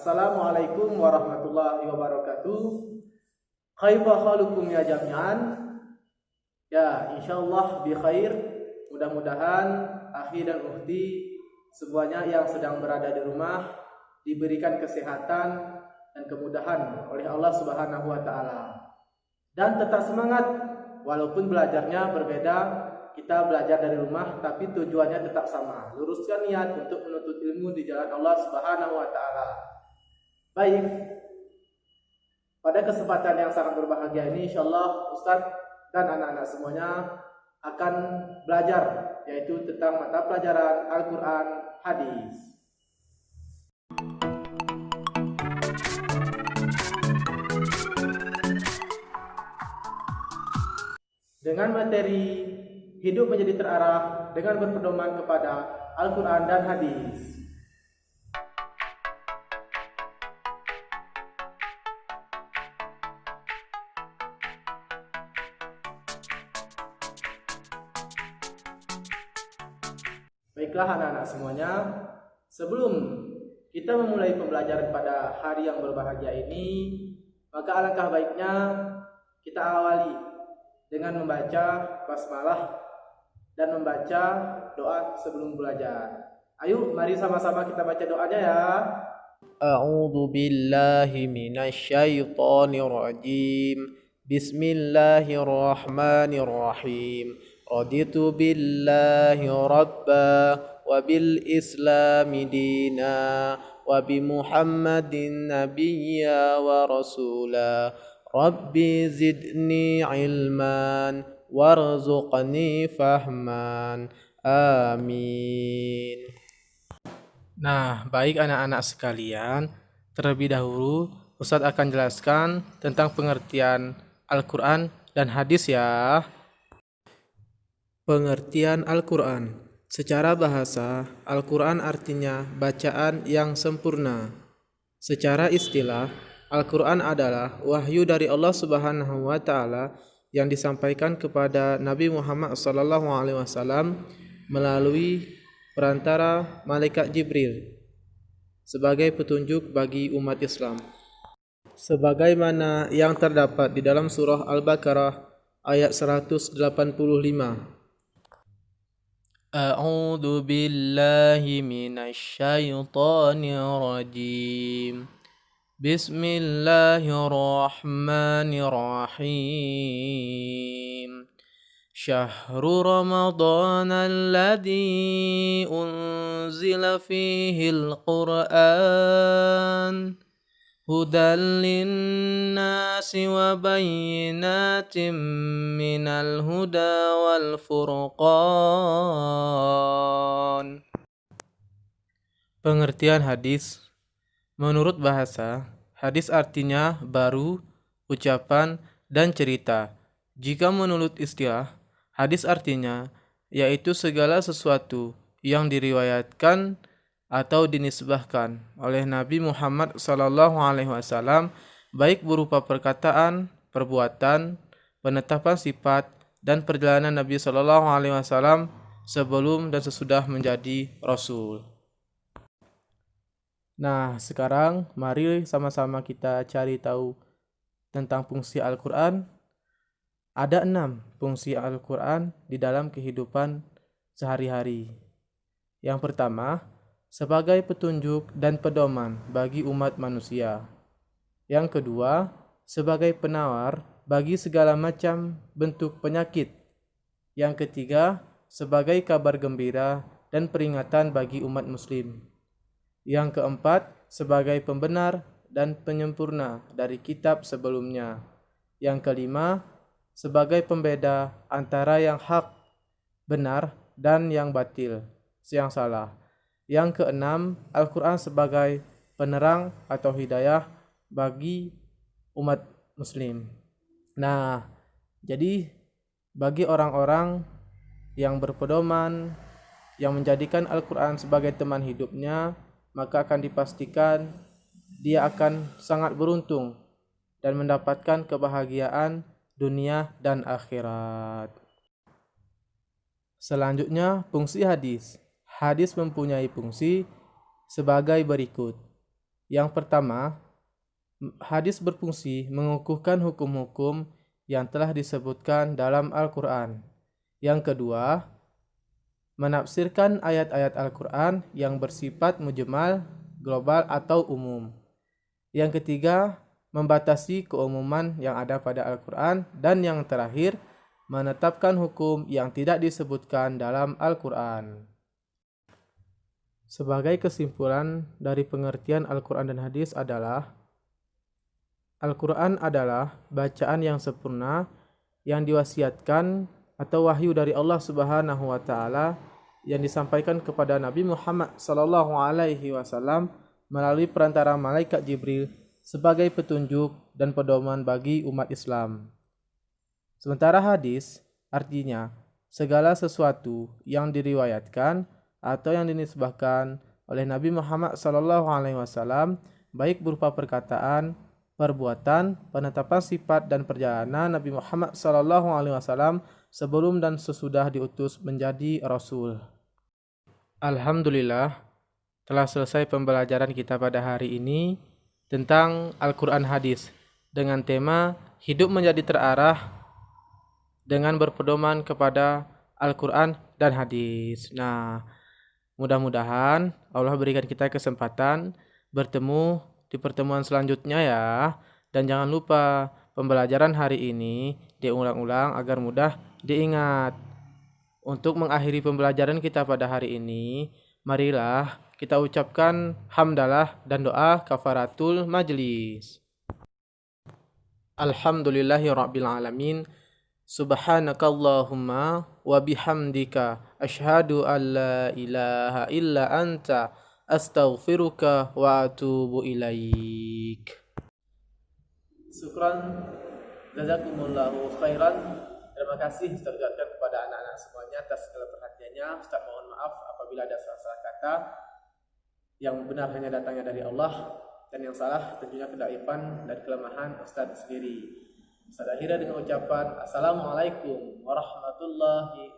Assalamualaikum warahmatullahi wabarakatuh. Kaifa halukum ya jami'an? Ya, insyaallah bi khair. Mudah-mudahan akhi dan ukhti semuanya yang sedang berada di rumah diberikan kesehatan dan kemudahan oleh Allah Subhanahu wa taala. Dan tetap semangat walaupun belajarnya berbeda, kita belajar dari rumah tapi tujuannya tetap sama. Luruskan niat untuk menuntut ilmu di jalan Allah Subhanahu wa taala. Baik. Pada kesempatan yang sangat berbahagia ini insyaallah Ustadz dan anak-anak semuanya akan belajar yaitu tentang mata pelajaran Al-Qur'an Hadis. Dengan materi hidup menjadi terarah dengan berpedoman kepada Al-Quran dan Hadis. Baiklah anak-anak semuanya, sebelum kita memulai pembelajaran pada hari yang berbahagia ini, maka alangkah baiknya kita awali dengan membaca basmalah dan membaca doa sebelum belajar. Ayo, mari sama-sama kita baca doanya ya. A'udzu billahi minasyaitonir rajim. Bismillahirrahmanirrahim. Raditu billahi rabba wa bil islami dina wa bi Muhammadin nabiyya wa rasula. Rabbi zidni ilman warzuqni fahman. Amin. Nah, baik anak-anak sekalian, terlebih dahulu Ustadz akan jelaskan tentang pengertian Al-Quran dan hadis ya. Pengertian Al-Quran. Secara bahasa, Al-Quran artinya bacaan yang sempurna. Secara istilah, Al-Quran adalah wahyu dari Allah Subhanahu wa taala yang disampaikan kepada Nabi Muhammad SAW melalui perantara malaikat Jibril sebagai petunjuk bagi umat Islam. Sebagaimana yang terdapat di dalam surah Al-Baqarah ayat 185. A'udzu billahi minasyaitonir rajim. Bismillahirrahmanirrahim. Syahrul Ramadan alladzi unzila fihi al-Qur'an hudan lin-nasi wa bayyinatin minal huda wal furqan. Pengertian hadis. Menurut bahasa, hadis artinya baru, ucapan, dan cerita. Jika menurut istilah, hadis artinya yaitu segala sesuatu yang diriwayatkan atau dinisbahkan oleh Nabi Muhammad SAW, baik berupa perkataan, perbuatan, penetapan sifat, dan perjalanan Nabi SAW sebelum dan sesudah menjadi Rasul. Nah, sekarang mari sama-sama kita cari tahu tentang fungsi Al-Quran. Ada 6 fungsi Al-Quran di dalam kehidupan sehari-hari. Yang pertama, sebagai petunjuk dan pedoman bagi umat manusia. Yang kedua, sebagai penawar bagi segala macam bentuk penyakit. Yang ketiga, sebagai kabar gembira dan peringatan bagi umat muslim. Yang keempat, sebagai pembenar dan penyempurna dari kitab sebelumnya. Yang kelima, sebagai pembeda antara yang hak, benar, dan yang batil, yang salah. Yang keenam, Al-Quran sebagai penerang atau hidayah bagi umat muslim. Nah, jadi bagi orang-orang yang berpedoman, yang menjadikan Al-Quran sebagai teman hidupnya, maka akan dipastikan dia akan sangat beruntung dan mendapatkan kebahagiaan dunia dan akhirat. Selanjutnya, fungsi hadis. Hadis mempunyai fungsi sebagai berikut. Yang pertama, hadis berfungsi mengukuhkan hukum-hukum yang telah disebutkan dalam Al-Quran. Yang kedua, menafsirkan ayat-ayat Al-Quran yang bersifat mujmal, global atau umum. Yang ketiga, membatasi keumuman yang ada pada Al-Quran. Dan yang terakhir, menetapkan hukum yang tidak disebutkan dalam Al-Quran. Sebagai kesimpulan dari pengertian Al-Quran dan hadis adalah, Al-Quran adalah bacaan yang sempurna yang diwasiatkan atau wahyu dari Allah Subhanahu wa taala yang disampaikan kepada Nabi Muhammad sallallahu alaihi wasallam melalui perantara malaikat Jibril sebagai petunjuk dan pedoman bagi umat Islam. Sementara hadis artinya segala sesuatu yang diriwayatkan atau yang dinisbahkan oleh Nabi Muhammad SAW, baik berupa perkataan, perbuatan, penetapan sifat dan perjalanan Nabi Muhammad SAW sebelum dan sesudah diutus menjadi Rasul. Alhamdulillah, telah selesai pembelajaran kita pada hari ini tentang Al-Quran Hadis dengan tema hidup menjadi terarah dengan berpedoman kepada Al-Quran dan Hadis. Nah, mudah-mudahan Allah berikan kita kesempatan bertemu di pertemuan selanjutnya ya. Dan jangan lupa pembelajaran hari ini diulang-ulang agar mudah diingat. Untuk mengakhiri pembelajaran kita pada hari ini, marilah kita ucapkan hamdalah dan doa kafaratul majlis. Alhamdulillahirrabbilalamin. Subhanakallahumma wa bihamdika asyhadu an la ilaha illa anta astaghfiruka wa atubu ilaik. Syukran, jazakumullahu khairan. Terima kasih Ustaz ucapkan kepada anak-anak semuanya atas segala perhatiannya. Ustaz mohon maaf apabila ada salah-salah kata. Yang benar hanya datangnya dari Allah, dan yang salah tentunya kedaifan dan kelemahan Ustaz sendiri. Ustaz akhirnya dengan ucapan Assalamualaikum warahmatullahi